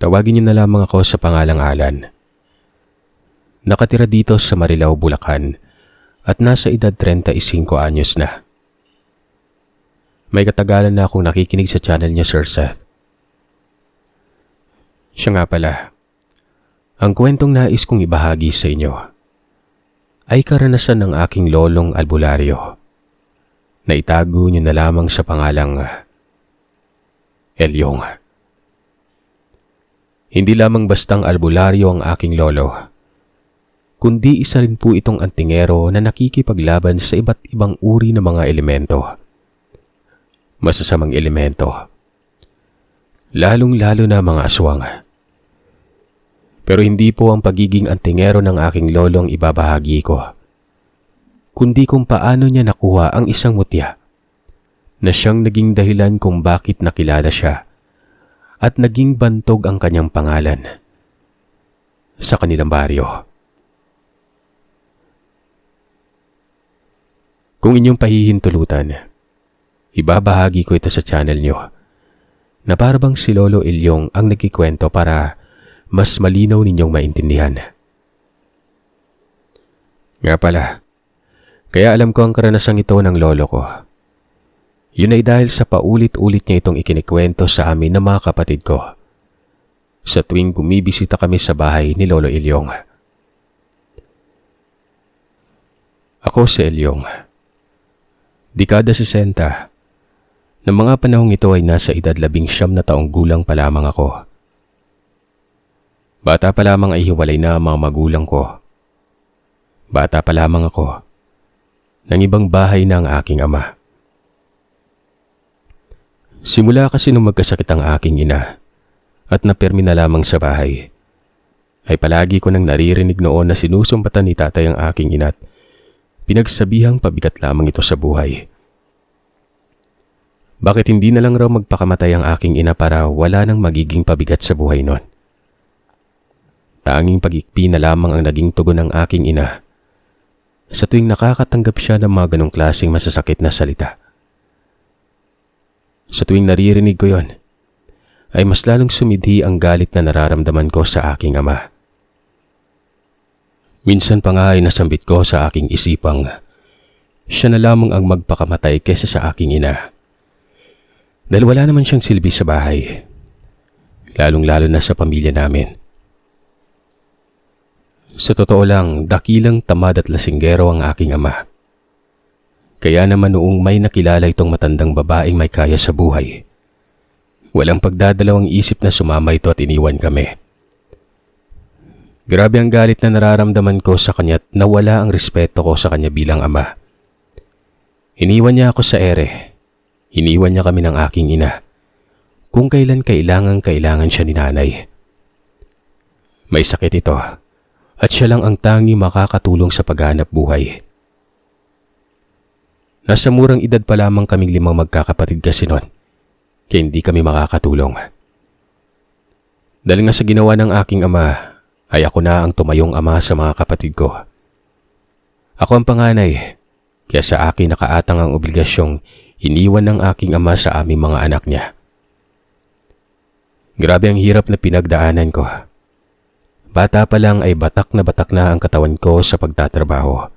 Tawagin niyo na lamang ako sa pangalang Alan. Nakatira dito sa Marilao, Bulacan at nasa edad 35 anyos na. May katagalan na akong nakikinig sa channel niya, Sir Seth. Siya nga pala, ang kwentong nais kong ibahagi sa inyo ay karanasan ng aking lolong albularyo na itago niyo na lamang sa pangalang Elyong. Hindi lamang bastang albularyo ang aking lolo, kundi isa rin po itong antingero na nakikipaglaban sa iba't ibang uri ng mga elemento. Masasamang elemento, lalong-lalo na mga aswang. Pero hindi po ang pagiging antingero ng aking lolo ang ibabahagi ko, kundi kung paano niya nakuha ang isang mutya na siyang naging dahilan kung bakit nakilala siya at naging bantog ang kanyang pangalan sa kanilang baryo. Kung inyong pahihintulutan, ibabahagi ko ito sa channel nyo na parabang si Lolo Elyong ang nagkikwento para mas malinaw ninyong maintindihan. Nga pala, kaya alam ko ang karanasang ito ng lolo ko. Yun ay dahil sa paulit-ulit niya itong ikinikwento sa amin ng mga kapatid ko sa tuwing bumibisita kami sa bahay ni Lolo Elyong. Ako si Elyong. Dekada 60. Ng mga panahong ito ay nasa edad 19 na taong gulang pa lamang ako. Bata pa lamang ay hiwalay na ang mga magulang ko. Bata pa lamang ako. Nang ibang bahay na ang aking ama. Simula kasi nung magkasakit ang aking ina at napermi na lamang sa bahay, ay palagi ko nang naririnig noon na sinusumpatan ni tatay ang aking ina at pinagsabihang pabigat lamang ito sa buhay. Bakit hindi na lang raw magpakamatay ang aking ina para wala nang magiging pabigat sa buhay nun? Tanging pag-ikpi na lamang ang naging tugon ng aking ina sa tuwing nakakatanggap siya ng mga ganong klaseng masasakit na salita. Sa tuwing naririnig ko yon, ay mas lalong sumidhi ang galit na nararamdaman ko sa aking ama. Minsan pa nga ay nasambit ko sa aking isipang siya na lamang ang magpakamatay kesa sa aking ina. Dahil wala naman siyang silbi sa bahay, lalong-lalo na sa pamilya namin. Sa totoo lang, dakilang tamad at lasinggero ang aking ama. Kaya naman noong may nakilala itong matandang babaeng may kaya sa buhay, walang pagdadalawang isip na sumama ito at iniwan kami. Grabe ang galit na nararamdaman ko sa kanya at nawala ang respeto ko sa kanya bilang ama. Iniwan niya ako sa ere. Iniwan niya kami ng aking ina kung kailan kailangan siya ni nanay. May sakit ito at siya lang ang tanging makakatulong sa paghanap buhay. Nasa murang edad pa lamang kaming 5 magkakapatid kasi noon, kaya hindi kami makakatulong. Dahil nga sa ginawa ng aking ama, ay ako na ang tumayong ama sa mga kapatid ko. Ako ang panganay, kaya sa akin nakaatang ang obligasyong iniwan ng aking ama sa aming mga anak niya. Grabe ang hirap na pinagdaanan ko. Bata pa lang ay batak na ang katawan ko sa pagtatrabaho.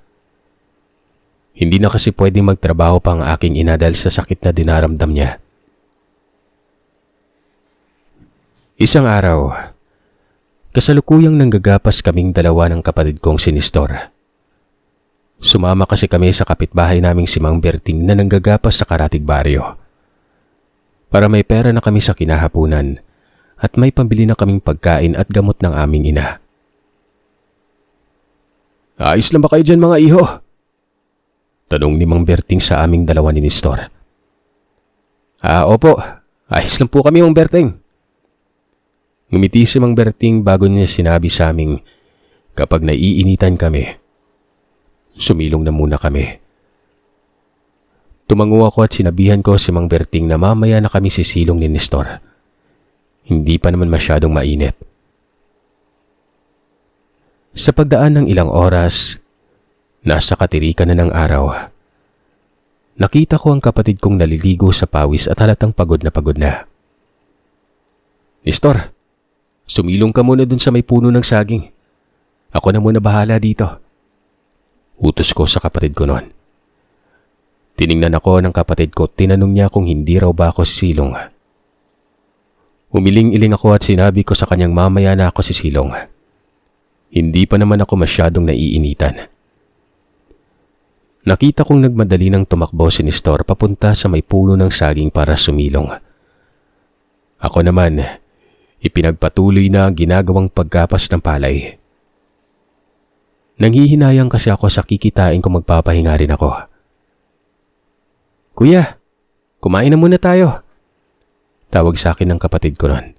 Hindi na kasi pwedeng magtrabaho pa ang aking ina dahil sa sakit na dinaramdam niya. Isang araw, kasalukuyang nanggagapas kaming dalawa ng kapatid kong si Nestor. Sumama kasi kami sa kapitbahay naming si Mang Berting na nanggagapas sa Karatig Baryo. Para may pera na kami sa kinahapunan at may pambili na kaming pagkain at gamot ng aming ina. Ayos lang ba kayo dyan mga iho? Tanong ni Mang Berting sa aming dalawa ni Nestor. Opo, ayos lang po kami Mang Berting. Ngumiti si Mang Berting bago niya sinabi sa aming kapag naiinitan kami, sumilong na muna kami. Tumango ako at sinabihan ko si Mang Berting na mamaya na kami sisilong ni Nestor. Hindi pa naman masyadong mainit. Sa pagdaan ng ilang oras, nasa katirikan na ng araw, nakita ko ang kapatid kong naliligo sa pawis at halatang pagod na pagod na. Nestor, Sumilong ka muna dun sa may puno ng saging. Ako na muna bahala dito. Utos ko sa kapatid ko noon. Tiningnan ako ng kapatid ko at tinanong niya kung hindi raw ba ako sisilong. Umiling-iling ako at sinabi ko sa kanyang mamaya na ako sisilong. Hindi pa naman ako masyadong naiinitan. Nakita kong nagmadali ng tumakbo si Nestor papunta sa may puno ng saging para sumilong. Ako naman, ipinagpatuloy na ang ginagawang paggapas ng palay. Nanghihinayang kasi ako sa kikitain kung magpapahinga rin ako. Kuya, kumain na muna tayo. Tawag sa akin ng kapatid ko ron.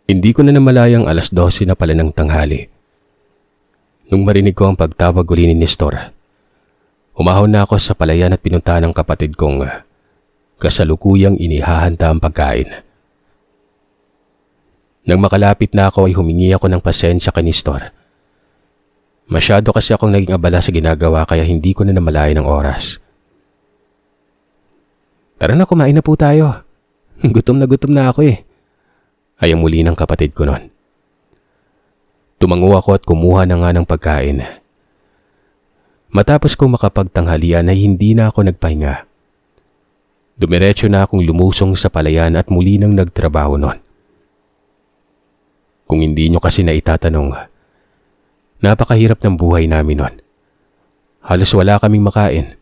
Hindi ko na namalayang 12:00 na pala ng tanghali. Nung marinig ko ang pagtawag uli ni Nestor, umahon na ako sa palayan at pinuntahan ng kapatid kong kasalukuyang inihahanda ang pagkain. Nang makalapit na ako ay humingi ako ng pasensya kay Nestor. Masyado kasi akong naging abala sa ginagawa kaya hindi ko na namalayan ang oras. Tara na, kumain na po tayo. Gutom na ako eh. Ay ang muli ng kapatid ko noon. Tumango ako at kumuha na nga ng pagkain. Matapos kong makapagtanghalian ay hindi na ako nagpahinga. Dumiretso na akong lumusong sa palayan at muli nang nagtrabaho noon. Kung hindi nyo kasi na itatanong, napakahirap ng buhay namin noon. Halos wala kaming makain.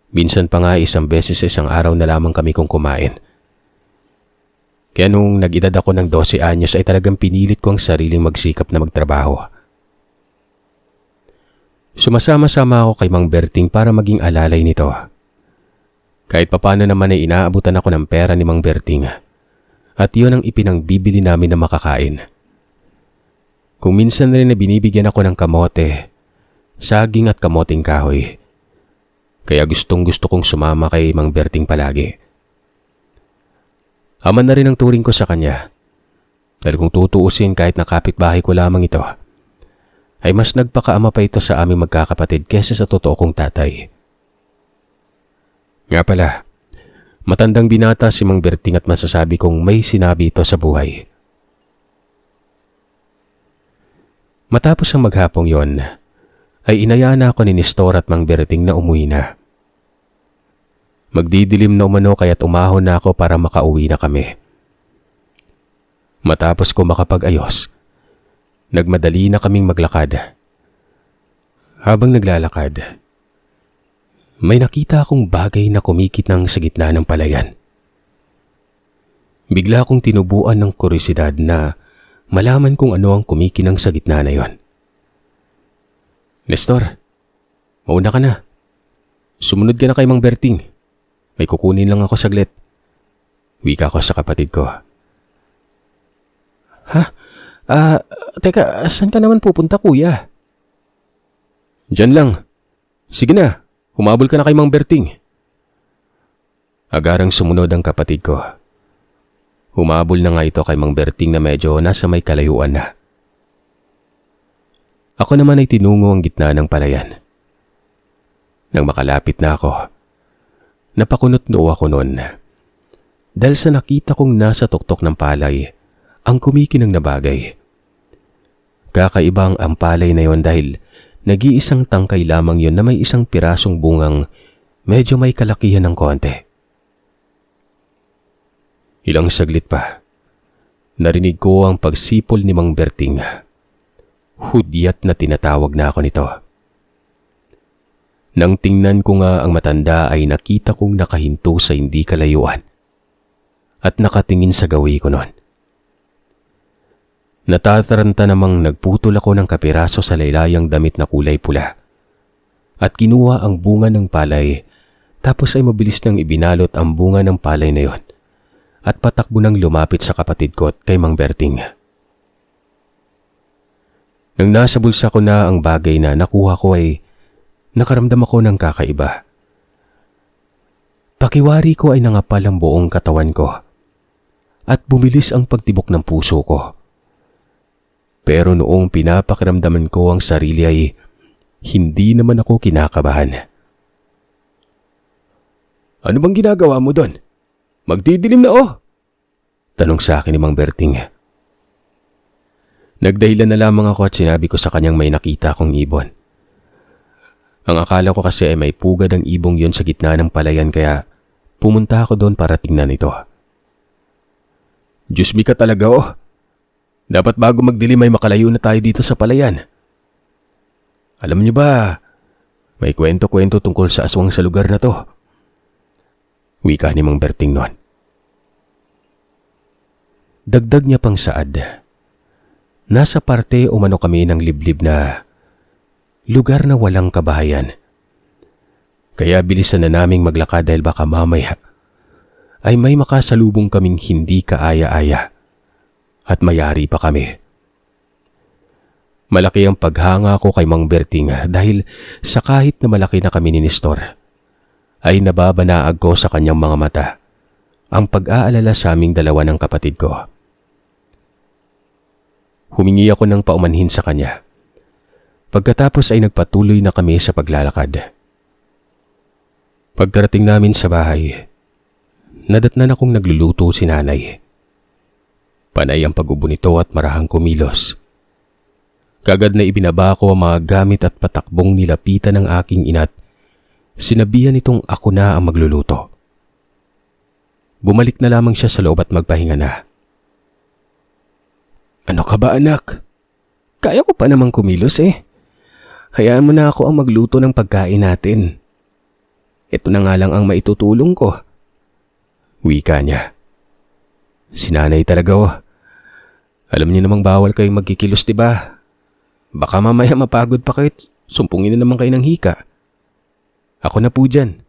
Minsan pa nga 1 beses sa isang araw na lamang kami kung kumain. Kaya nung nag-edad ako ng 12 anyos ay talagang pinilit ko ang sariling magsikap na magtrabaho. Sumasama-sama ako kay Mang Berting para maging alalay nito. Kahit papano naman ay inaabutan ako ng pera ni Mang Berting. At yun ang ipinangbibili namin na makakain. Kung minsan rin na binibigyan ako ng kamote, saging at kamoting kahoy. Kaya gustong-gusto kong sumama kay Mang Berting palagi. Ama na rin ang turing ko sa kanya. Dahil kung tutuusin kahit na kapitbahay ko lamang ito, ay mas nagpakaama pa ito sa aming magkakapatid kesa sa totoo kong tatay. Nga pala, matandang binata si Mang Berting at masasabi kong may sinabi ito sa buhay. Matapos ang maghapong yon, ay inayaan ako ni Nestor at Mang Berting na umuwi na. Magdidilim na umano kaya't umahon na ako para makauwi na kami. Matapos ko makapag-ayos, nagmadali na kaming maglakad. Habang naglalakad, may nakita akong bagay na kumikit sa gitna ng palayan. Bigla akong tinubuan ng kuryosidad na malaman kung ano ang kumikinang sa gitna na yon. Nestor, mauna ka na. Sumunod ka na kay Mang Berting. May kukunin lang ako saglit. Wika ko sa kapatid ko. Ha? Teka, saan ka naman pupunta, kuya? Diyan lang. Sige na, humabol ka na kay Mang Berting. Agarang sumunod ang kapatid ko. Humabol na nga ito kay Mang Berting na medyo nasa may kalayuan na. Ako naman ay tinungo ang gitna ng palayan. Nang makalapit na ako, napakunot noo ako noon. Dahil sa nakita kong nasa tuktok ng palay, ang kumikinang na bagay. Kakaibang ang palay na yon dahil nag-iisang tangkay lamang yon na may isang pirasong bungang medyo may kalakihan ng konti. Ilang saglit pa, narinig ko ang pagsipol ni Mang Berting. Hudyat na tinatawag na ako nito. Nang tingnan ko nga ang matanda ay nakita kong nakahinto sa hindi kalayuan at nakatingin sa gawi ko noon. Natataranta namang nagputol ako ng kapiraso sa laylayang damit na kulay pula at kinuha ang bunga ng palay tapos ay mabilis nang ibinalot ang bunga ng palay na yon at patakbo nang lumapit sa kapatid ko at kay Mang Berting. Nang nasa bulsa ko na ang bagay na nakuha ko ay nakaramdam ako ng kakaiba. Pakiwari ko ay nangapal ang buong katawan ko at bumilis ang pagtibok ng puso ko. Pero noong pinapakiramdaman ko ang sarili ay hindi naman ako kinakabahan. Ano bang ginagawa mo doon? Magdidilim na oh! Tanong sa akin ni Mang Berting. Nagdahilan na lamang ako at sinabi ko sa kanyang may nakita akong ibon. Ang akala ko kasi ay may pugad ang ibong yun sa gitna ng palayan kaya pumunta ako doon para tingnan ito. Diyos mi ka talaga oh. Dapat bago magdilim ay makalayo na tayo dito sa palayan. Alam niyo ba, may kwento-kwento tungkol sa aswang sa lugar na to. Wika ni Mang Berting noon. Dagdag niya pang saad. Nasa parte umano kami ng liblib na lugar na walang kabahayan. Kaya bilisan na naming maglakad dahil baka mamaya ay may makasalubong kaming hindi kaaya-aya at mayari pa kami. Malaki ang paghanga ko kay Mang Berting dahil sa kahit na malaki na kami ni Nestor, ay nababanaag ko sa kanyang mga mata ang pag-aalala sa aming dalawa ng kapatid ko. Humingi ako ng paumanhin sa kanya. Pagkatapos ay nagpatuloy na kami sa paglalakad. Pagkarating namin sa bahay, nadatnan akong nagluluto si nanay. Panay ang pag-ubo nito at marahang kumilos. Kagad na ibinaba ko ang mga gamit at patakbong nilapitan ng aking ina't sinabihan nitong ako na ang magluluto. Bumalik na lamang siya sa loob at magpahinga na. Ano ka ba anak? Kaya ko pa namang kumilos eh. Hayaan mo na ako ang magluto ng pagkain natin. Ito na nga lang ang maitutulong ko. Wika niya. Sinanay talaga oh. Alam niyo namang bawal kayong magkikilos diba? Baka mamaya mapagod pa kayo at sumpungin na naman kayo ng hika. Ako na po dyan.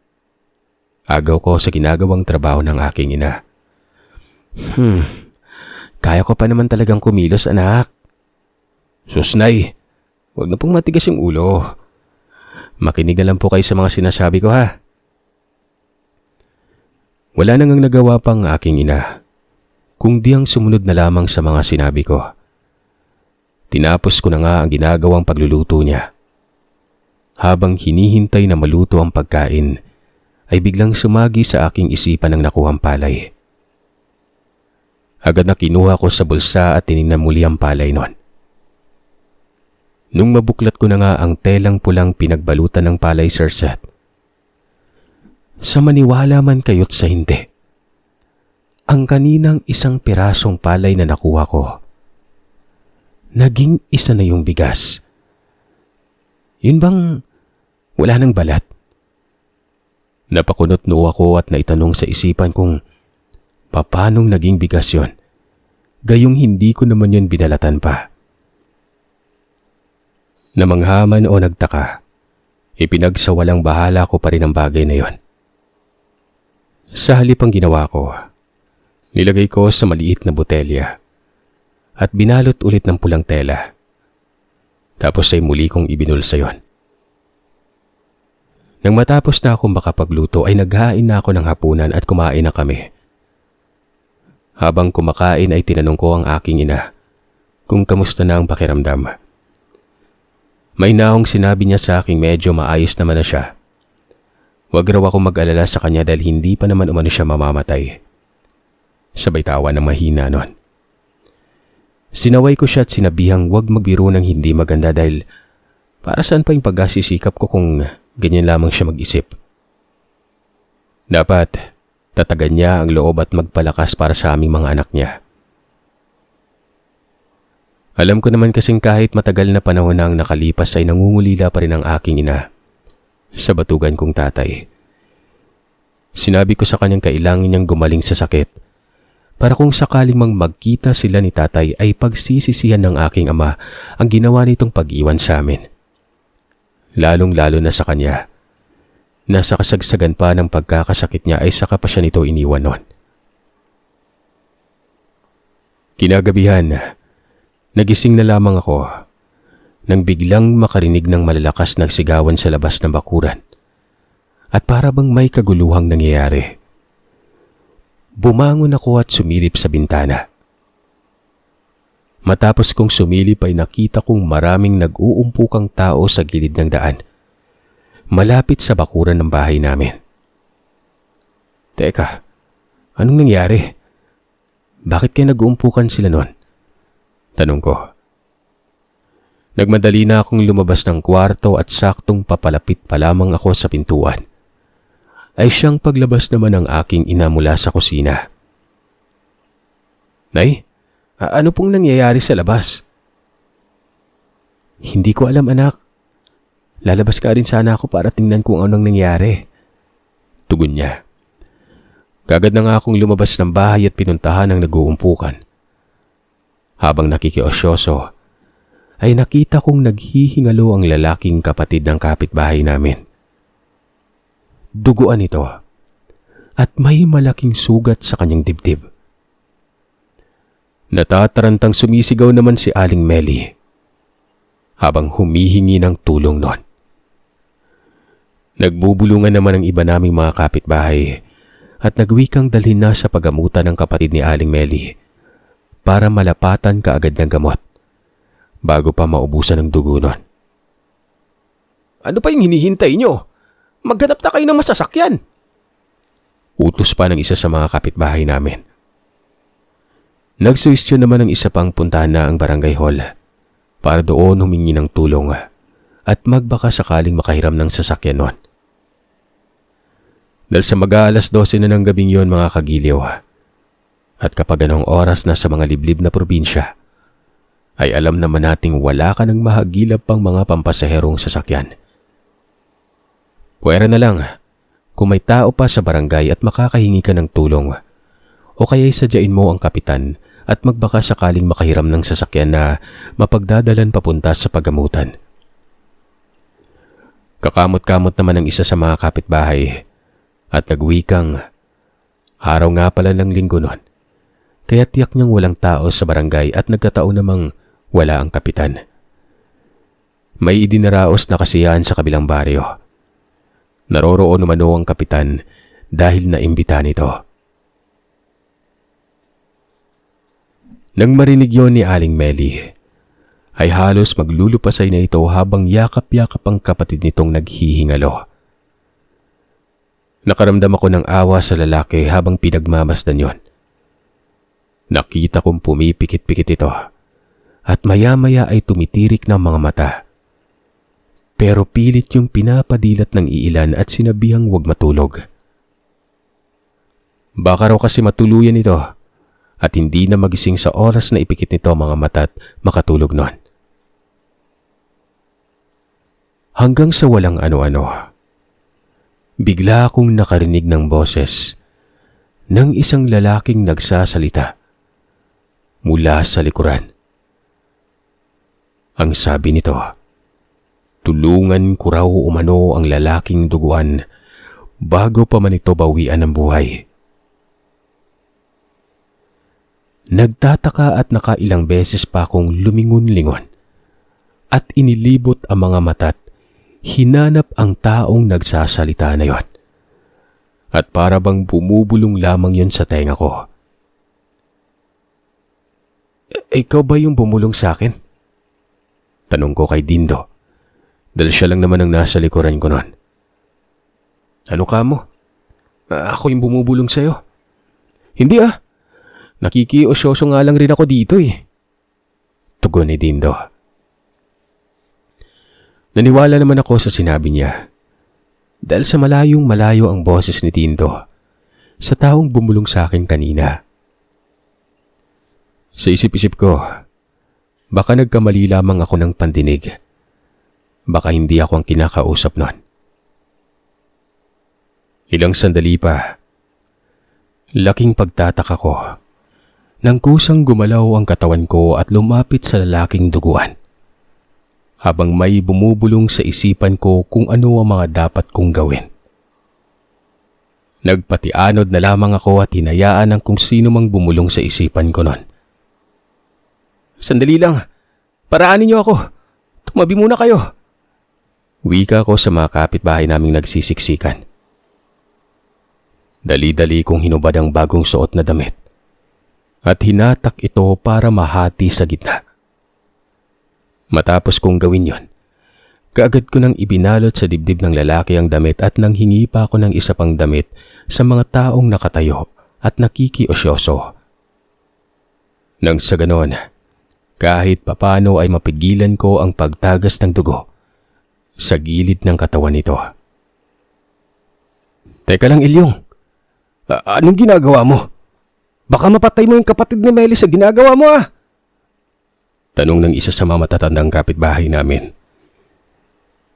Agaw ko sa ginagawang trabaho ng aking ina. Kaya ko pa naman talagang kumilos anak. Susnay, huwag na pong matigas yung ulo. Makinig na lang po kayo sa mga sinasabi ko ha. Wala nang nagawa pang aking ina, kung di ang sumunod na lamang sa mga sinabi ko. Tinapos ko na nga ang ginagawang pagluluto niya. Habang hinihintay na maluto ang pagkain, ay biglang sumagi sa aking isipan ang nakuhang palay. Agad na kinuha ko sa bulsa at tinignan muli ang palay nun. Nung mabuklat ko na nga ang telang pulang pinagbalutan ng palay, Sir Seth, sa maniwala man kayo't sa hindi, ang kaninang isang pirasong palay na nakuha ko, naging isa na yung bigas. Yun bang wala nang balat? Napakunot noo ako at naitanong sa isipan kung papanong naging bigas yun, gayong hindi ko naman yun binalatan pa. Namanghaman o nagtaka, ipinagsawalang bahala ko pa rin ang bagay na yon. Sa halip ang ginawa ko, nilagay ko sa maliit na botelya at binalot ulit ng pulang tela. Tapos ay muli kong ibinulsa yon. Nang matapos na akong makapagluto ay naghain na ako ng hapunan at kumain na kami. Habang kumakain ay tinanong ko ang aking ina kung kamusta na ang pakiramdam. May naong sinabi niya sa aking medyo maayos naman na siya. Huwag raw ako mag-alala sa kanya dahil hindi pa naman umano siya mamamatay. Sabay tawa ng mahina nun. Sinaway ko siya at sinabihang huwag magbiro ng hindi maganda dahil para saan pa yung pagkasisikap ko kung ganyan lamang siya mag-isip. Dapat tatagan niya ang loob at magpalakas para sa aming mga anak niya. Alam ko naman kasing kahit matagal na panahon na ang nakalipas ay nangungulila pa rin ang aking ina sa batugan kong tatay. Sinabi ko sa kanyang kailangan niyang gumaling sa sakit para kung sakaling mang magkita sila ni tatay ay pagsisisihan ng aking ama ang ginawa nitong pag-iwan sa amin. Lalong-lalo na sa kanya. Nasa kasagsagan pa ng pagkakasakit niya ay saka pa siya nito iniwan nun. Kinagabihan, nagising na lamang ako nang biglang makarinig ng malalakas na sigawan sa labas ng bakuran at para bang may kaguluhang nangyayari. Bumangon ako at sumilip sa bintana. Matapos kong sumilip ay nakita kong maraming nag-uumpukang tao sa gilid ng daan, malapit sa bakuran ng bahay namin. Teka, anong nangyari? Bakit kayo nag-uumpukan sila nun? Tanong ko. Nagmadali na akong lumabas ng kwarto at saktong papalapit pa lamang ako sa pintuan. Ay siyang paglabas naman ng aking ina mula sa kusina. Nay, ano pong nangyayari sa labas? Hindi ko alam, anak. Lalabas ka rin sana ako para tingnan kung anong nangyari. Tugon niya. Kagad na nga akong lumabas ng bahay at pinuntahan ang nag-uumpukan. Habang nakikiosyoso, ay nakita kong naghihingalo ang lalaking kapatid ng kapitbahay namin. Duguan ito at may malaking sugat sa kanyang dibdib. Natatarantang sumisigaw naman si Aling Meli habang humihingi ng tulong nun. Nagbubulungan naman ang iba naming mga kapitbahay at nagwikang dalhin na sa pagamutan ng kapatid ni Aling Meli para malapatan kaagad ng gamot bago pa maubusan ng dugo nun. Ano pa yung hinihintay nyo? Maghanap na kayo ng masasakyan. Utos pa ng isa sa mga kapitbahay namin. Nagsuwestyon naman ang isa pang puntahan na ang barangay hall para doon humingi ng tulong at magbaka sakaling makahiram ng sasakyan nun. Dahil sa mag-aalas 12 na ng gabing yon mga kagiliw, at kapag anong oras na sa mga liblib na probinsya, ay alam naman nating wala ka ng mahagilap pang mga pampasaherong sasakyan. Pwera na lang kung may tao pa sa barangay at makakahingi ka ng tulong o kaya'y sadyain mo ang kapitan at magbaka sakaling makahiram ng sasakyan na mapagdadalan papunta sa pagamutan. Kakamot-kamot naman ang isa sa mga kapitbahay at nagwikang, araw nga pala ng linggo nun, kaya tiyak niyang walang tao sa barangay at nagkataon namang wala ang kapitan. May idinaraos na kasiyahan sa kabilang baryo. Naroroon umano ang kapitan dahil naimbita nito. Nang marinig yon ni Aling Meli, ay halos maglulupasay na ito habang yakap-yakap ang kapatid nitong naghihingalo. Nakaramdam ako ng awa sa lalaki habang pinagmamasdan yon. Nakita kong pumipikit-pikit ito at maya-maya ay tumitirik ng mga mata. Pero pilit yung pinapadilat ng iilan at sinabihang huwag matulog. Baka raw kasi matuluyan ito at hindi na magising sa oras na ipikit nito mga mata at makatulog nun. Hanggang sa walang ano-ano, bigla akong nakarinig ng boses ng isang lalaking nagsasalita mula sa likuran. Ang sabi nito, tulungan ko raw umano ang lalaking duguan bago pa man ito bawian ng buhay. Nagtataka at nakailang beses pa akong lumingon-lingon at inilibot ang mga mata't hinanap ang taong nagsasalita na yon. At para bang bumubulong lamang yon sa tenga ko. Ikaw ba yung bumulong sa akin? Tanong ko kay Dindo. Dahil siya lang naman ang nasa likuran ko nun. Ano ka mo? Ako yung bumubulong sa'yo. Hindi nakikiosyoso nga lang rin ako dito eh. Tugon ni Dindo. Naniwala naman ako sa sinabi niya. Dahil sa malayong malayo ang boses ni Dindo sa taong bumulong sa akin kanina. Sa isip-isip ko, baka nagkamali lamang ako ng pandinig. Baka hindi ako ang kinakausap nun. Ilang sandali pa, laking pagtataka ko nang kusang gumalaw ang katawan ko at lumapit sa lalaking duguan. Habang may bumubulong sa isipan ko kung ano ang mga dapat kong gawin. Nagpatianod na lamang ako at hinayaan ang kung sino mang bumulong sa isipan ko nun. Sandali lang, paraanin niyo ako. Tumabi muna kayo. Wika ko sa mga kapitbahay naming nagsisiksikan. Dali-dali kong hinubad ang bagong suot na damit at hinatak ito para mahati sa gitna. Matapos kong gawin yon, kaagad ko nang ibinalot sa dibdib ng lalaki ang damit at nang hingi pa ako ng isa pang damit sa mga taong nakatayo at nakikiosyoso. Nang sa ganon, kahit papano ay mapigilan ko ang pagtagas ng dugo sa gilid ng katawan nito. Teka lang, Ilyong. Anong ginagawa mo? Baka mapatay mo yung kapatid ni Melly sa ginagawa mo ah! Tanong ng isa sa mga matatandang kapitbahay namin.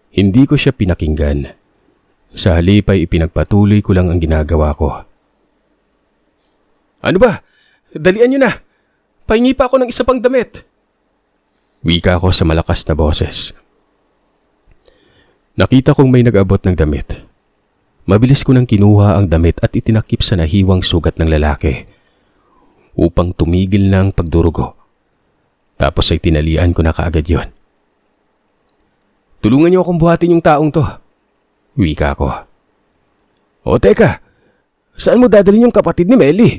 Hindi ko siya pinakinggan. Sa halip ay ipinagpatuloy ko lang ang ginagawa ko. Ano ba? Dalian niyo na! Pahingi pa ako ng isa pang damit! Wika ko sa malakas na boses. Nakita kong may nag-abot ng damit. Mabilis ko nang kinuha ang damit at itinakip sa nahiwang sugat ng lalaki upang tumigil na ang pagdurugo. Tapos ay tinalian ko na kaagad yon. Tulungan niyo akong buhatin yung taong to. Wika ko. O teka, saan mo dadalhin yung kapatid ni Melly?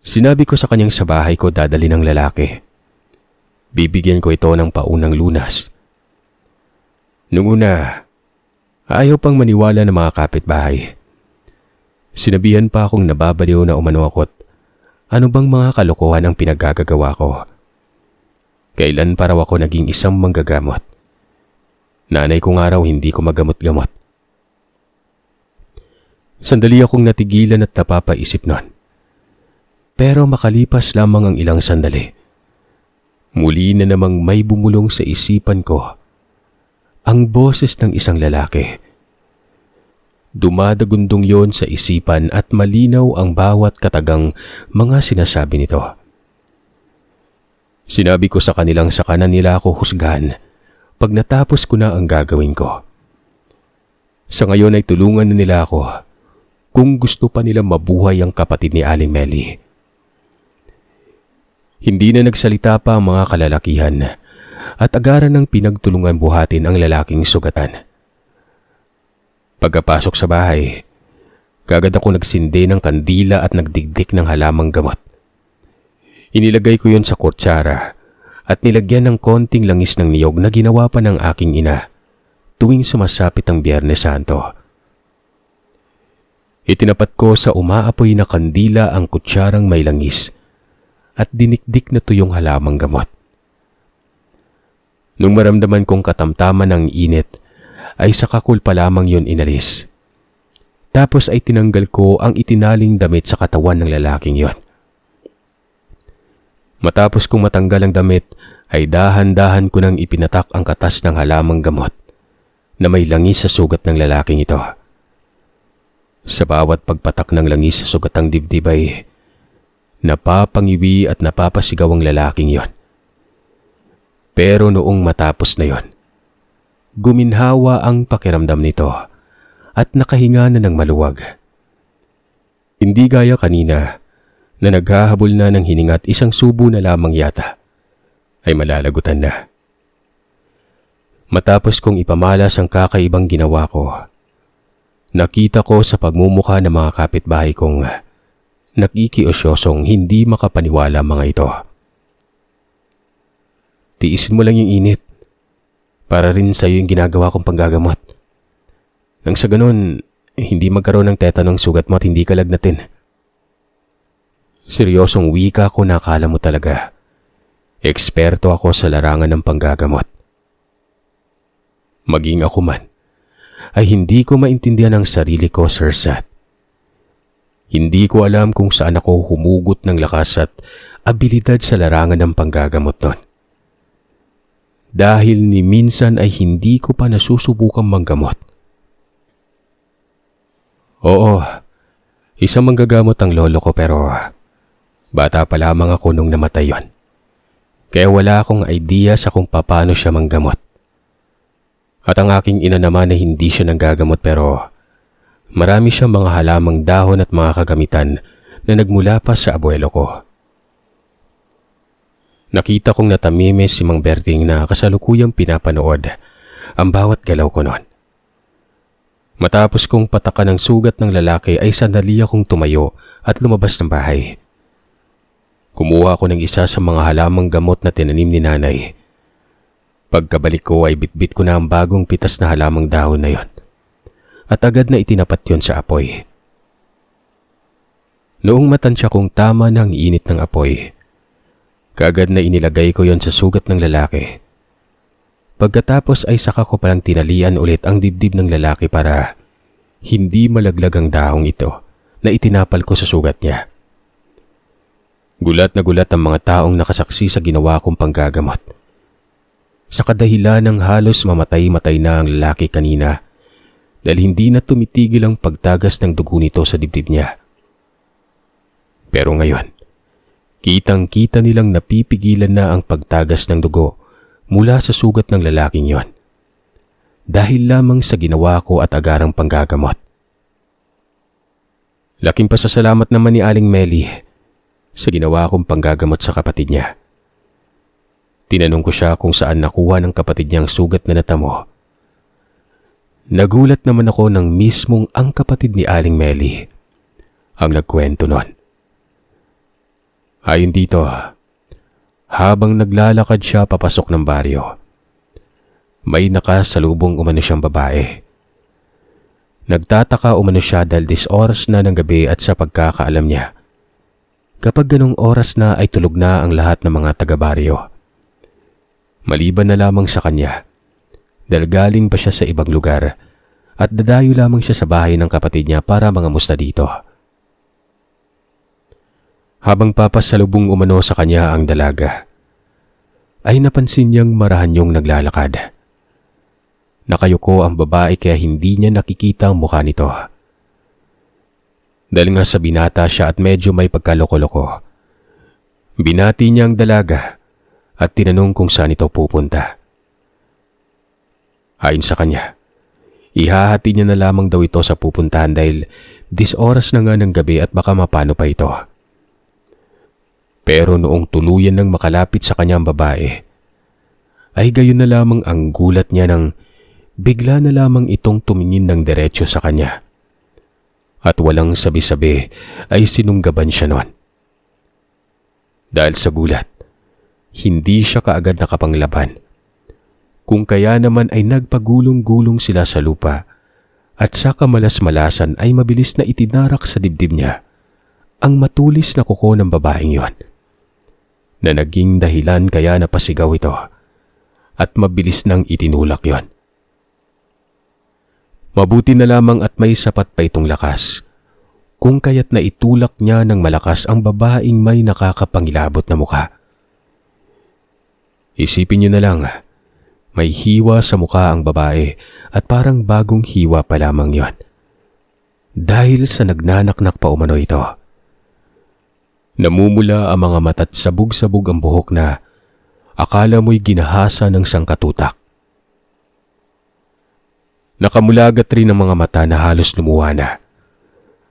Sinabi ko sa kanyang sa bahay ko dadali ng lalaki. Bibigyan ko ito ng paunang lunas. Nung una, ayaw pang maniwala ng mga kapitbahay. Sinabihan pa akong nababaliw na umano ako't ano bang mga kalokohan ang pinaggagawa ko. Kailan pa raw ako naging isang manggagamot? Nanay ko nga raw hindi ko magamot-gamot. Sandali akong natigilan at napapaisip nun. Pero makalipas lamang ang ilang sandali, muli na namang may bumulong sa isipan ko ang boses ng isang lalaki. Dumadagundong yon sa isipan at malinaw ang bawat katagang mga sinasabi nito. Sinabi ko sa kanilang saka na nila ako husgahan pag natapos ko na ang gagawin ko. Sa ngayon ay tulungan na nila ako kung gusto pa nilang mabuhay ang kapatid ni Aling Melly. Hindi na nagsalita pa ang mga kalalakihan at agaran ng pinagtulungan buhatin ang lalaking sugatan. Pagkapasok sa bahay, kagad ako nagsindi ng kandila at nagdigdik ng halamang gamot. Inilagay ko yon sa kutsara at nilagyan ng konting langis ng niyog na ginawa pa ng aking ina tuwing sumasapit ang Biyernes Santo. Itinapat ko sa umaapoy na kandila ang kutsarang may langis at dinikdik na tuyong halamang gamot. Nung maramdaman kong katamtaman ng init, ay sakakul pa lamang yon inalis. Tapos ay tinanggal ko ang itinaling damit sa katawan ng lalaking yon. Matapos kong matanggal ang damit, ay dahan-dahan ko nang ipinatak ang katas ng halamang gamot na may langis sa sugat ng lalaking ito. Sa bawat pagpatak ng langis sa sugatang dibdib ay napapangiwi at napapasigaw ang lalaking yon. Pero noong matapos na yon, guminhawa ang pakiramdam nito at nakahinga na ng maluwag. Hindi gaya kanina na naghahabol na ng hininga at isang subo na lamang yata ay malalagutan na. Matapos kong ipamalas ang kakaibang ginawa ko, nakita ko sa pagmumukha ng mga kapitbahay kong nakikiosyosong hindi makapaniwala mga ito. Tiisin mo lang yung init. Para rin sa iyo yung ginagawa kong panggagamot. Nang sa ganun, hindi magkaroon ng tetanong sugat mo at hindi ka lagnatin. Seryosong wika ko na akala mo talaga. Eksperto ako sa larangan ng panggagamot. Maging ako man, ay hindi ko maintindihan ang sarili ko, Sir Sat. Hindi ko alam kung saan ako humugot ng lakas at abilidad sa larangan ng panggagamot nun. Dahil ni minsan ay hindi ko pa nasusubukang manggamot. Oo, isang manggagamot ang lolo ko pero bata pa lamang ako nung namatay yon. Kaya wala akong idea sa kung paano siya manggamot. At ang aking ina naman ay hindi siya nanggagamot pero marami siyang mga halamang dahon at mga kagamitan na nagmula pa sa abuelo ko. Nakita kong natamimes si Mang Berting na kasalukuyang pinapanood ang bawat galaw ko noon. Matapos kong patakan ng sugat ng lalaki ay sandali akong tumayo at lumabas ng bahay. Kumuha ako ng isa sa mga halamang gamot na tinanim ni nanay. Pagkabalik ko ay bitbit ko na ang bagong pitas na halamang dahon na yon at agad na itinapat yon sa apoy. Noong matansya kong tama ng init ng apoy, kaagad na inilagay ko yon sa sugat ng lalaki. Pagkatapos ay saka ko palang tinalian ulit ang dibdib ng lalaki para hindi malaglag ang dahong ito na itinapal ko sa sugat niya. Gulat na gulat ang mga taong nakasaksi sa ginawa kong panggagamot. Sa kadahilan ng halos mamatay-matay na ang lalaki kanina dahil hindi na tumitigil ang pagtagas ng dugo nito sa dibdib niya. Pero ngayon, kitang-kita nilang napipigilan na ang pagtagas ng dugo mula sa sugat ng lalaking yon dahil lamang sa ginawa ko at agarang panggagamot. Laking pasasalamat naman ni Aling Meli sa ginawa kong panggagamot sa kapatid niya. Tinanong ko siya kung saan nakuha ng kapatid niyang sugat na natamo. Nagulat naman ako nang mismong ang kapatid ni Aling Meli ang nagkwento nun. Ayon dito, habang naglalakad siya papasok ng baryo, may nakasalubong umano siyang babae. Nagtataka umano siya dahil 10 oras na ng gabi at sa pagkakaalam niya, kapag ganong oras na ay tulog na ang lahat ng mga taga-baryo. Maliban na lamang sa kanya, dahil galing pa siya sa ibang lugar at dadayo lamang siya sa bahay ng kapatid niya para mangamusta dito. Habang papasalubong umano sa kanya ang dalaga, ay napansin niyang marahanyong naglalakad. Nakayuko ang babae kaya hindi niya nakikita ang mukha nito. Dahil nga sa binata siya at medyo may pagkaloko-loko, binati niya ang dalaga at tinanong kung saan ito pupunta. Ayon sa kanya, ihahati niya na lamang daw ito sa pupuntahan dahil 10 oras na nga ng gabi at baka mapano pa ito. Pero noong tuluyan nang makalapit sa kanyang babae, ay gayon na lamang ang gulat niya nang bigla na lamang itong tumingin ng diretsyo sa kanya. At walang sabi-sabi ay sinunggaban siya nun. Dahil sa gulat, hindi siya kaagad nakapanglaban. Kung kaya naman ay nagpagulong-gulong sila sa lupa at sa kamalas-malasan ay mabilis na itinarak sa dibdib niya ang matulis na kuko ng babaeng yon, na naging dahilan kaya napasigaw ito at mabilis nang itinulak yon. Mabuti na lamang at may sapat pa itong lakas, kung kaya't naitulak niya ng malakas ang babaeng may nakakapangilabot na mukha. Isipin niyo na lang, may hiwa sa mukha ang babae at parang bagong hiwa pa lamang yon, dahil sa nagnanaknak pa umano ito. Namumula ang mga mata't sabog-sabog ang buhok na akala mo'y ginahasa ng sangkatutak. Nakamulagat rin ang mga mata na halos lumuha na.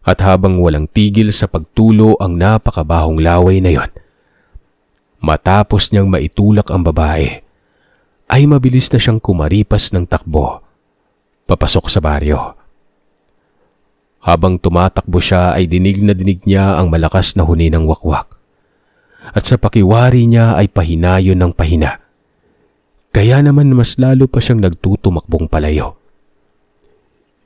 At habang walang tigil sa pagtulo ang napakabahong laway na yon, matapos niyang maitulak ang babae, ay mabilis na siyang kumaripas ng takbo papasok sa baryo. Habang tumatakbo siya ay dinig na dinig niya ang malakas na huni ng wakwak. At sa pakiwari niya ay pahinayon ng pahina. Kaya naman mas lalo pa siyang nagtutumakbong palayo.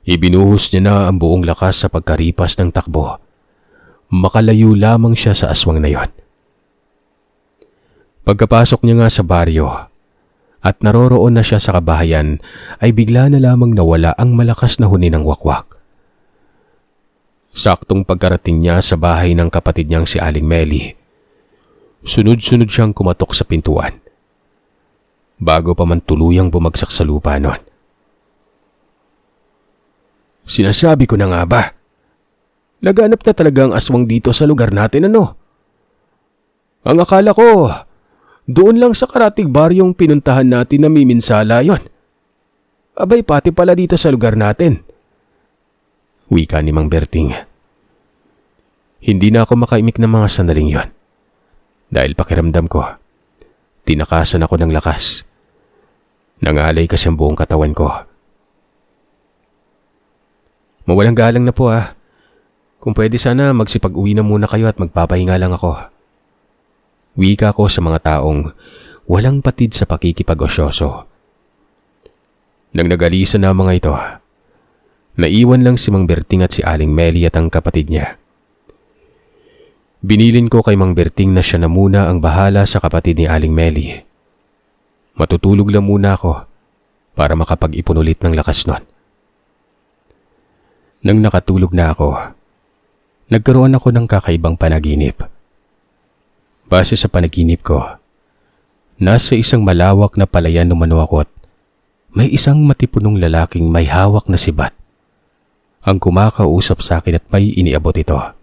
Ibinuhos niya na ang buong lakas sa pagkaripas ng takbo. Makalayo lamang siya sa aswang na yon. Pagkapasok niya nga sa baryo at naroroon na siya sa kabahayan ay bigla na lamang nawala ang malakas na huni ng wakwak. Saktong pagkarating niya sa bahay ng kapatid niyang si Aling Meli, sunod-sunod siyang kumatok sa pintuan. Bago pa man tuluyang bumagsak sa lupa noon. Sinasabi ko na nga ba? Laganap na talaga ang aswang dito sa lugar natin, ano? Ang akala ko, doon lang sa karatig baryong pinuntahan natin na miminsala yon. Abay pati pala dito sa lugar natin. Wika ni Mang Berting. Hindi na ako makaimik ng mga sandaling yon. Dahil pakiramdam ko, tinakasan ako ng lakas. Nangalay kasi ang buong katawan ko. Mawalang galang na po ah. Kung pwede sana magsipag-uwi na muna kayo at magpapahinga lang ako. Wika ko sa mga taong walang patid sa pakikipag-osyoso. Nang nagalisa na mga ito, naiwan lang si Mang Berting at si Aling Meli at ang kapatid niya. Binilin ko kay Mang Berting na siya na muna ang bahala sa kapatid ni Aling Meli. Matutulog lang muna ako para makapag-ipon ulit ng lakas nun. Nang nakatulog na ako, nagkaroon ako ng kakaibang panaginip. Base sa panaginip ko, nasa isang malawak na palayan umano ako at may isang matipunong lalaking may hawak na sibat ang kumakausap sa akin at may iniabot ito.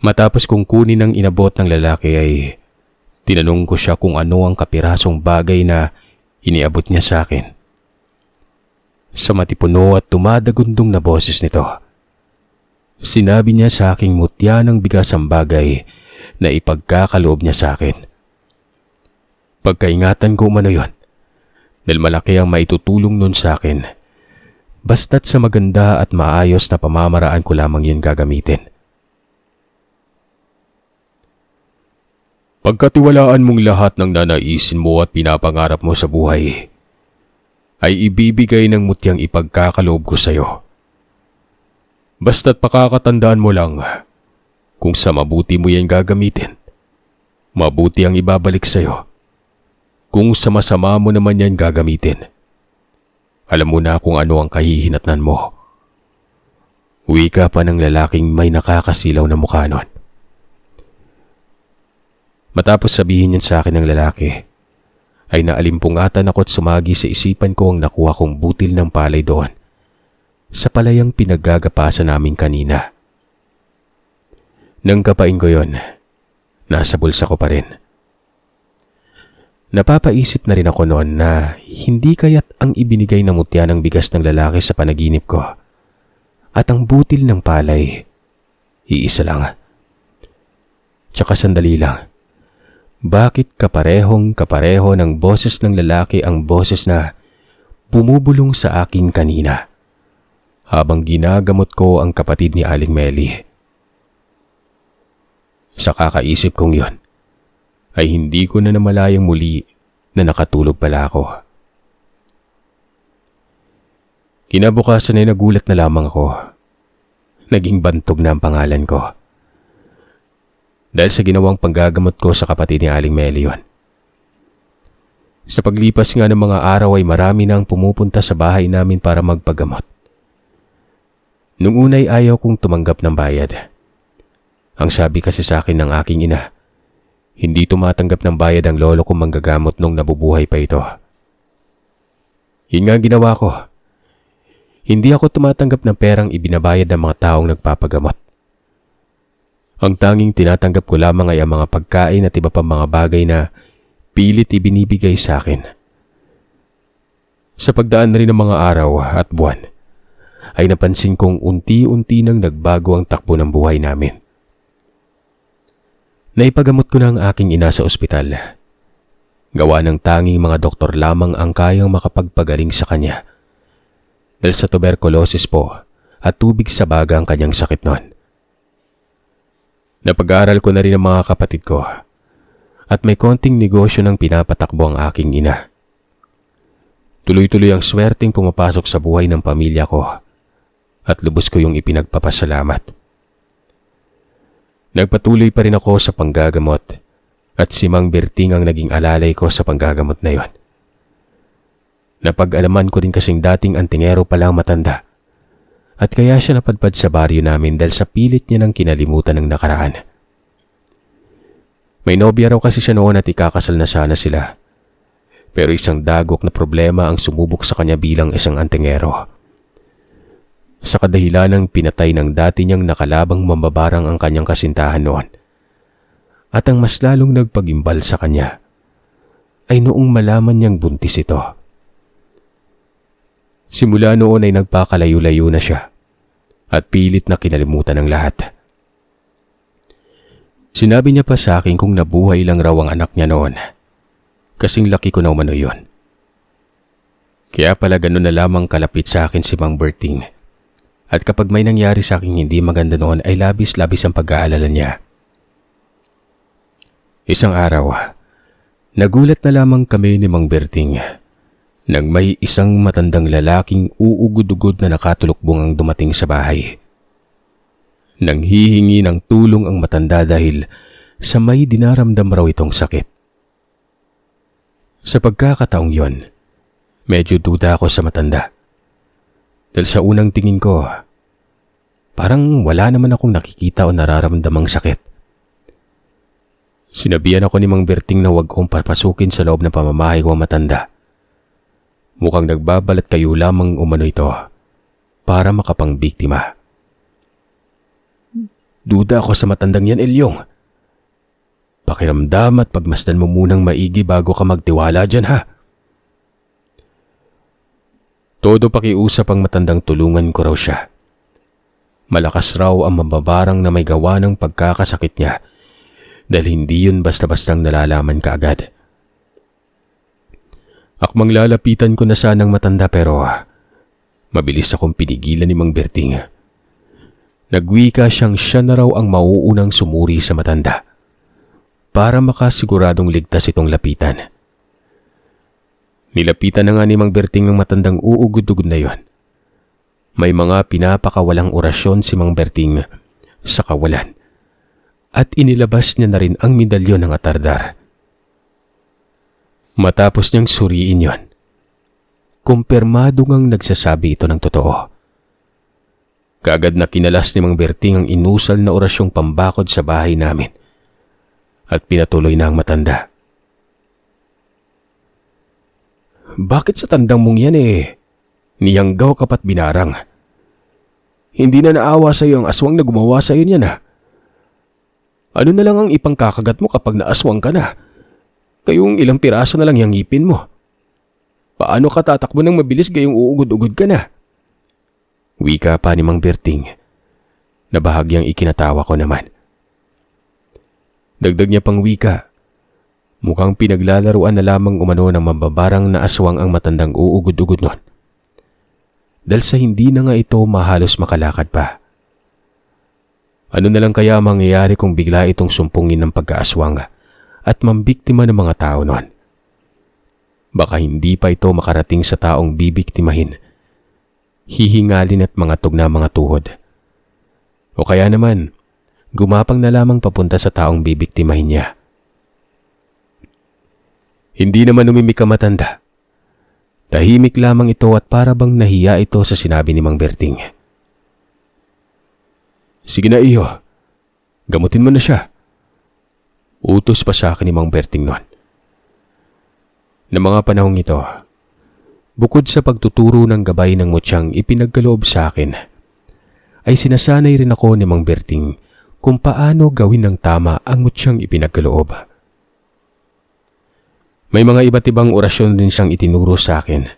Matapos kong kunin ang inabot ng lalaki ay tinanong ko siya kung ano ang kapirasong bagay na iniabot niya sa akin. Sa matipuno at tumadagundong na boses nito, sinabi niya sa aking mutya ng bigas ang bagay na ipagkakaloob niya sa akin. Pagkaingatan ko umano yun, dahil malaki ang maitutulong nun sa akin. Basta't sa maganda at maayos na pamamaraan ko lamang yun gagamitin. Pagkatiwalaan mong lahat ng nanaisin mo at pinapangarap mo sa buhay, ay ibibigay ng mutyang ipagkakaloob ko sa iyo. Basta't pakakatandaan mo lang, kung sa mabuti mo yan gagamitin, mabuti ang ibabalik sa iyo. Kung sa masama mo naman yan gagamitin, alam mo na kung ano ang kahihinatnan mo. Wika pa ng lalaking may nakakasilaw na mukha nun. Matapos sabihin yan sa akin ng lalaki, ay naalimpungatan ako at sumagi sa isipan ko ang nakuha kong butil ng palay doon sa palayang pinaggagapasan namin kanina. Nang kapain ko yon, nasa bulsa ko pa rin. Napapaisip na rin ako noon na hindi kaya't ang ibinigay na mutya ng bigas ng lalaki sa panaginip ko at ang butil ng palay, iisa lang. Tsaka sandali lang, bakit kapareho ng boses ng lalaki ang boses na bumubulong sa akin kanina habang ginagamot ko ang kapatid ni Aling Meli? Sa kakaisip kong yon, ay hindi ko na namalayang muli na nakatulog pala ako. Kinabukasan ay nagulat na lamang ako. Naging Bantog na ang pangalan ko. Dahil sa ginawang panggagamot ko sa kapatid ni Aling Meli yon. Sa paglipas nga ng mga araw ay marami nang pumupunta sa bahay namin para magpagamot. Nung unay ayaw kong tumanggap ng bayad. Ang sabi kasi sa akin ng aking ina, hindi tumatanggap ng bayad ang lolo kong manggagamot nung nabubuhay pa ito. Yun nga ginawa ko. Hindi ako tumatanggap ng perang ibinabayad ng mga taong nagpapagamot. Ang tanging tinatanggap ko lamang ay ang mga pagkain at iba pang mga bagay na pilit ibinibigay sa akin. Sa pagdaan rin ng mga araw at buwan, ay napansin kong unti-unti nang nagbago ang takbo ng buhay namin. Naipagamot ko na ang aking ina sa ospital. Gawa ng tanging mga doktor lamang ang kayang makapagpagaling sa kanya. Dahil sa tuberculosis po at tubig sa baga ang kanyang sakit noon. Napag-aaral ko na rin ang mga kapatid ko at may konting negosyo ng pinapatakbo ang aking ina. Tuloy-tuloy ang swerteng pumapasok sa buhay ng pamilya ko at lubos ko yung ipinagpapasalamat. Nagpatuloy pa rin ako sa panggagamot at si Mang Berting ang naging alalay ko sa panggagamot na yon. Napag-alaman ko rin kasing dating antingero palang matanda at kaya siya napadpad sa baryo namin dahil sa pilit niya ng kinalimutan ng nakaraan. May nobya raw kasi siya noon at ikakasal na sana sila. Pero isang dagok na problema ang sumubok sa kanya bilang isang antingero. Sa kadahilanang pinatay ng dati niyang nakalabang mambabarang ang kanyang kasintahan noon. At ang mas lalong nagpagimbal sa kanya ay noong malaman niyang buntis ito. Simula noon ay nagpakalayo-layo na siya at pilit na kinalimutan ng lahat. Sinabi niya pa sa akin kung nabuhay lang raw ang anak niya noon. Kasing laki ko na umano yun. Kaya pala ganun na lamang kalapit sa akin si Mang Berting. At kapag may nangyari sa akin hindi maganda noon ay labis-labis ang pag-aalala niya. Isang araw, nagulat na lamang kami ni Mang Berting nang may isang matandang lalaking uugod-ugod na nakatulukbong ang dumating sa bahay. Nanghihingi ng tulong ang matanda dahil sa may dinaramdam raw itong sakit. Sa pagkakataong yon, medyo duda ako sa matanda. Dahil sa unang tingin ko, parang wala naman akong nakikita o nararamdamang sakit. Sinabihan ako ni Mang Berting na huwag kong papasukin sa loob ng pamamahay ko ang matanda. Mukhang nagbabalat kayo lamang umano ito para makapangbiktima. Duda ako sa matandang yan, Elyong. Pakiramdam at pagmasdan mo munang maigi bago ka magtiwala dyan, ha? Todo pakiusap ang matandang tulungan ko raw siya. Malakas raw ang mambabarang na may gawa ng pagkakasakit niya dahil hindi yun basta-bastang nalalaman kaagad. Akmang lalapitan ko na sanang matanda pero mabilis akong pinigilan ni Mang Berting. Nagwika siyang siya na raw ang mauunang sumuri sa matanda para makasiguradong ligtas itong lapitan. Nilapitan na nga ni Mang Berting ang matandang uugod-ugod na yon. May mga pinapakawalang orasyon si Mang Berting sa kawalan at inilabas niya na rin ang medalyon ng atardar. Matapos niyang suriin yon, kumpirmado ngang nagsasabi ito ng totoo. Kaagad na kinalas ni Mang Berting ang inusal na orasyong pambakod sa bahay namin at pinatuloy na ang matanda. Bakit sa tandang mong yan niyanggaw ka pa't binarang? Hindi na naawa sa iyo ang aswang na gumawa sa iyo niyan, ha? Ano na lang ang ipangkakagat mo kapag naaswang ka na? Kayong ilang piraso na lang yung ngipin mo. Paano ka tatakbo ng mabilis gayong uugod-ugod ka na? Wika pa ni Mang Berting na bahagyang ikinatawa ko naman. Dagdag niya pang wika, mukhang pinaglalaruan na lamang umano ng mababarang na aswang ang matandang uugod-ugod nun. Dahil sa hindi na nga ito mahalos makalakad pa. Ano na lang kaya mangyayari kung bigla itong sumpungin ng pagkaaswang at mambiktima ng mga tao nun? Baka hindi pa ito makarating sa taong bibiktimahin. Hihingalin at mga tug na mga tuhod. O kaya naman, gumapang na lamang papunta sa taong bibiktimahin niya. Hindi naman umimik ang matanda. Tahimik lamang ito at para bang nahiya ito sa sinabi ni Mang Berting. Sige na iyo, gamutin mo na siya. Utos pa sa akin ni Mang Berting noon. Na mga panahong ito, bukod sa pagtuturo ng gabay ng mutyang ipinagkaloob sa akin, ay sinasanay rin ako ni Mang Berting kung paano gawin ng tama ang mutyang ipinagkaloob. May mga iba't ibang orasyon din siyang itinuro sa akin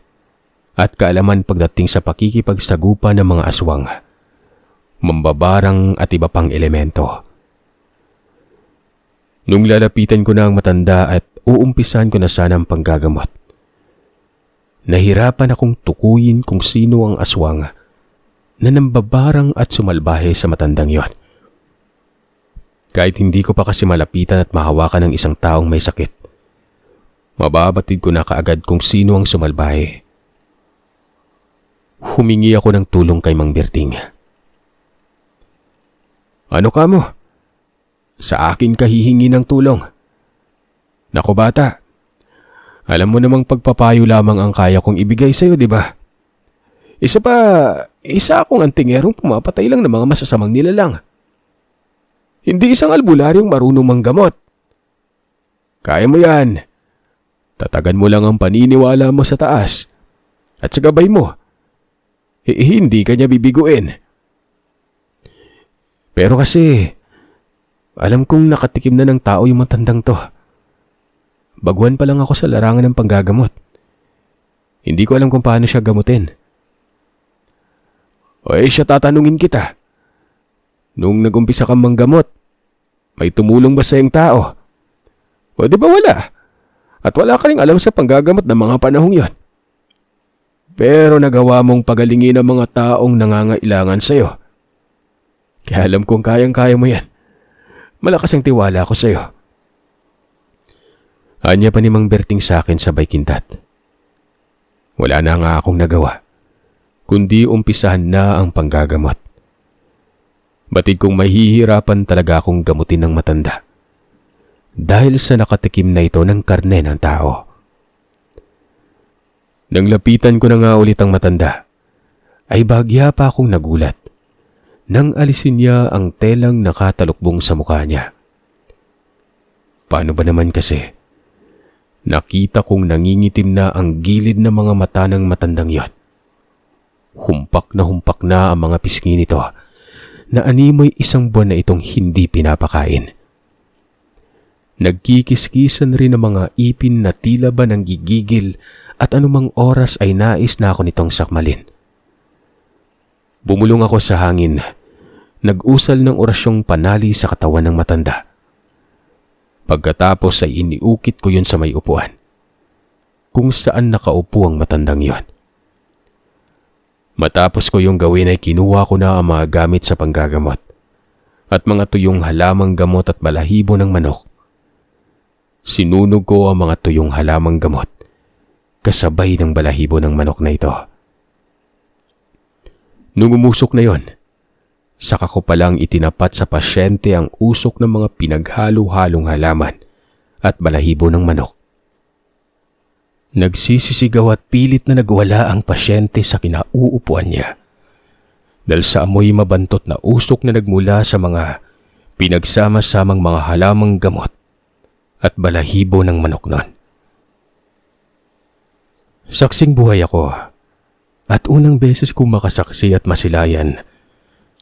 at kaalaman pagdating sa pakikipagsagupa ng mga aswang, mambabarang at iba pang elemento. Nung lalapitan ko na ang matanda at uumpisan ko na sana ang panggagamot, nahirapan akong tukuyin kung sino ang aswang na nambabarang at sumalbahe sa matandang yon. Kahit hindi ko pa kasi malapitan at mahawakan ng isang taong may sakit, mababatid ko na kaagad kung sino ang sumalbahe. Humingi ako ng tulong kay Mang Berting. Ano ka mo? Sa akin ka hihingi ng tulong? Naku bata, alam mo namang pagpapayo lamang ang kaya kong ibigay sa iyo, di ba? Isa akong antingerong pumapatay lang ng mga masasamang nilalang. Hindi isang albularyong marunong manggamot. Kaya mo yan. Tatagan mo lang ang paniniwala mo sa taas at sa gabay mo. Hindi ka niya bibiguin. Pero kasi, alam kong nakatikim na ng tao yung matandang to. Baguhan pa lang ako sa larangan ng panggagamot. Hindi ko alam kung paano siya gamutin. O siya tatanungin kita. Nung nagumpisa kang manggamot, may tumulong ba sa iyong tao? O di ba wala? At wala ka ring alam sa panggagamot ng mga panahong yon. Pero nagawa mong pagalingin ang mga taong nangangailangan sa iyo. Kaya alam kong kayang-kaya mo yan. Malakas ang tiwala ko sa iyo. Anya pa ni Mang Berting sa akin sabay kintat. Wala na nga akong nagawa, kundi umpisahan na ang panggagamot. Batid kong mahihirapan talaga akong gamutin ng matanda dahil sa nakatikim na ito ng karne ng tao. Nang lapitan ko na nga ulit ang matanda, ay bahagya pa akong nagulat nang alisin niya ang telang nakatalukbong sa mukha niya. Paano ba naman kasi? Nakita kong nangingitim na ang gilid ng mga mata ng matandang yon. Humpak na ang mga pisngi nito na animoy isang buwan na itong hindi pinapakain. Nagkikiskisan rin ang mga ipin na tila ba nang gigigil at anumang oras ay nais na ako nitong sakmalin. Bumulong ako sa hangin, nag-usal ng orasyong panali sa katawan ng matanda. Pagkatapos ay iniukit ko yun sa may upuan, kung saan nakaupo ang matandang yon. Matapos ko yung gawin ay kinuha ko na ang mga gamit sa panggagamot at mga tuyong halamang gamot at balahibo ng manok. Sinunog ko ang mga tuyong halamang gamot kasabay ng balahibo ng manok na ito. Nung umusok na yon, saka ko palang itinapat sa pasyente ang usok ng mga pinaghalo-halong halaman at balahibo ng manok. Nagsisisigaw at pilit na nagwala ang pasyente sa kinauupuan niya dahil sa amoy mabantot na usok na nagmula sa mga pinagsama-samang mga halamang gamot at balahibo ng manok nun. Saksing buhay ako at unang beses kong makasaksi at masilayan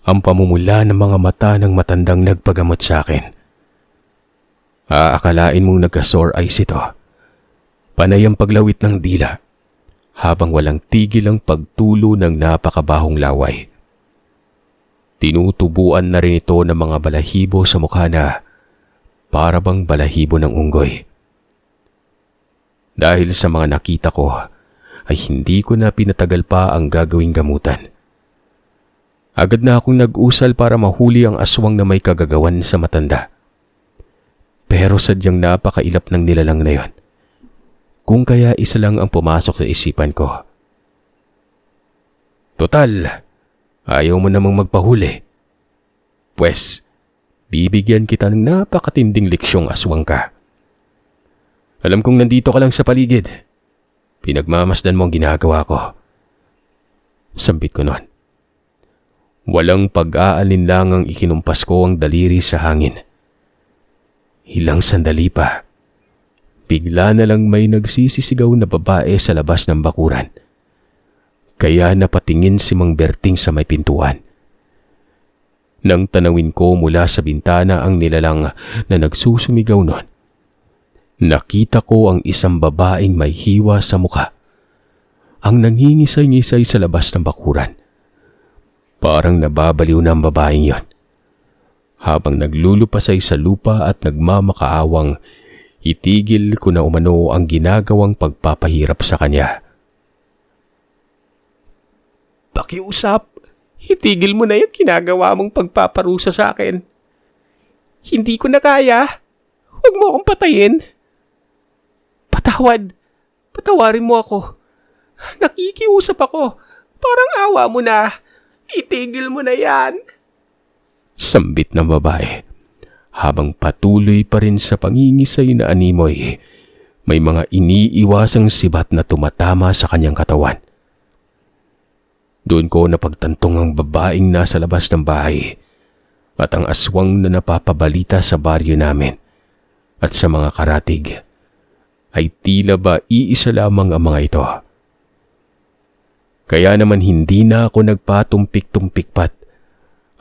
ang pamumula ng mga mata ng matandang nagpagamot sa akin. Aakalain mong nagka-sore eyes ito. Panay ang paglawit ng dila habang walang tigil ang pagtulo ng napakabahong laway. Tinutubuan na rin ito ng mga balahibo sa mukha na para bang balahibo ng unggoy. Dahil sa mga nakita ko ay hindi ko na pinatagal pa ang gagawing gamutan. Agad na akong nag-usal para mahuli ang aswang na may kagagawan sa matanda. Pero sadyang napakailap ng nilalang na yon. Kung kaya isa lang ang pumasok sa isipan ko. Total, ayaw mo namang magpahuli. Pwes, bibigyan kita ng napakatinding leksyong aswang ka. Alam kong nandito ka lang sa paligid. Pinagmamasdan mo ang ginagawa ko. Sambit ko noon. Walang pag-aalinlangang ikinumpas ko ang daliri sa hangin. Ilang sandali pa. Bigla na lang may nagsisisigaw na babae sa labas ng bakuran. Kaya napatingin si Mang Berting sa may pintuan. Nang tanawin ko mula sa bintana ang nilalang na nagsusumigaw nun, nakita ko ang isang babaeng may hiwa sa mukha. Ang nangingisay-ngisay sa labas ng bakuran. Parang nababaliw na ang babaeng yon. Habang naglulupasay sa lupa at nagmamakaawang, itigil ko na umano ang ginagawang pagpapahirap sa kanya. Pakiusap, itigil mo na yung ginagawa mong pagpaparusa sa akin. Hindi ko na kaya. Huwag mo akong patayin. Patawarin mo ako. Nakikiusap ako. Parang awa mo na. Itigil mo na yan. Sambit ng babae. Habang patuloy pa rin sa pangingisay na animoy, may mga iniiwasang sibat na tumatama sa kanyang katawan. Doon ko napagtantong ang babaeng nasa labas ng bahay at ang aswang na napapabalita sa baryo namin at sa mga karatig ay tila ba iisa lamang ang mga ito. Kaya naman hindi na ako nagpatumpik-tumpik pat.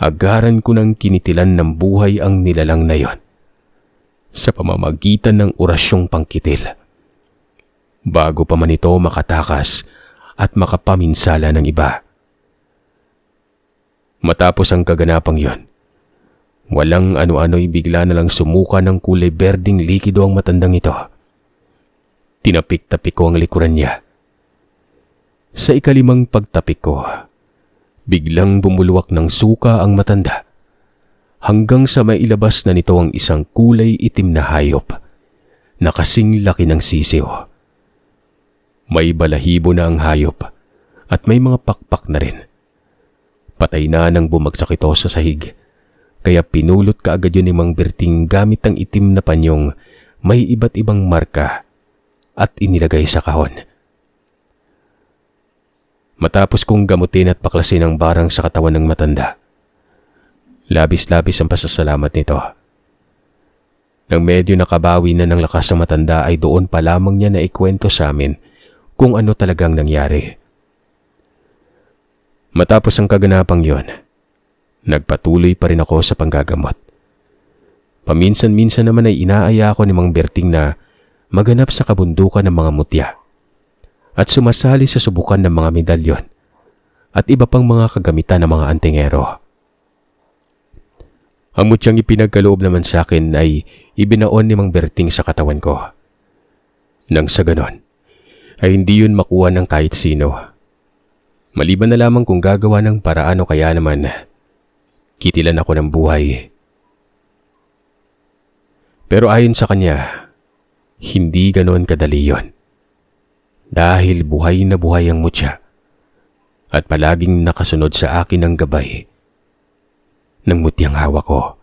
Agaran ko ng kinitilan ng buhay ang nilalang na yon sa pamamagitan ng orasyong pangkitil. Bago pa man ito makatakas at makapaminsala ng iba. Matapos ang kaganapang yon, walang ano-ano'y bigla na lang sumuka ng kulay berding likido ang matandang ito. Tinapik-tapik ko ang likuran niya. Sa ikalimang pagtapik ko, biglang bumulwak ng suka ang matanda hanggang sa mailabas na nito ang isang kulay itim na hayop na kasing laki ng sisiw. May balahibo na ang hayop at may mga pakpak na rin. Patay na nang bumagsak ito sa sahig kaya pinulot kaagad yun ni Mang Berting gamit ang itim na panyong may iba't ibang marka at inilagay sa kahon. Matapos kong gamutin at baklasin ang barang sa katawan ng matanda, labis-labis ang pasasalamat nito. Nang medyo nakabawi na ng lakas ng matanda ay doon pa lamang niya na ikwento sa amin kung ano talagang nangyari. Matapos ang kaganapang yon, nagpatuloy pa rin ako sa panggagamot. Paminsan-minsan naman ay inaaya ako ni Mang Berting na maganap sa kabundukan ng mga mutya at sumasali sa subukan ng mga medalyon at iba pang mga kagamitan ng mga antingero. Ang mutyang ipinagkaloob naman sa akin ay ibinaon ni Mang Berting sa katawan ko. Nang sa ganon, ay hindi yun makuha ng kahit sino. Maliban na lamang kung gagawa ng paraan o kaya naman, kitilan ako ng buhay. Pero ayon sa kanya, hindi ganon kadali yon. Dahil buhay na buhay ang mutya at palaging nakasunod sa akin ang gabay ng mutyang hawak ko.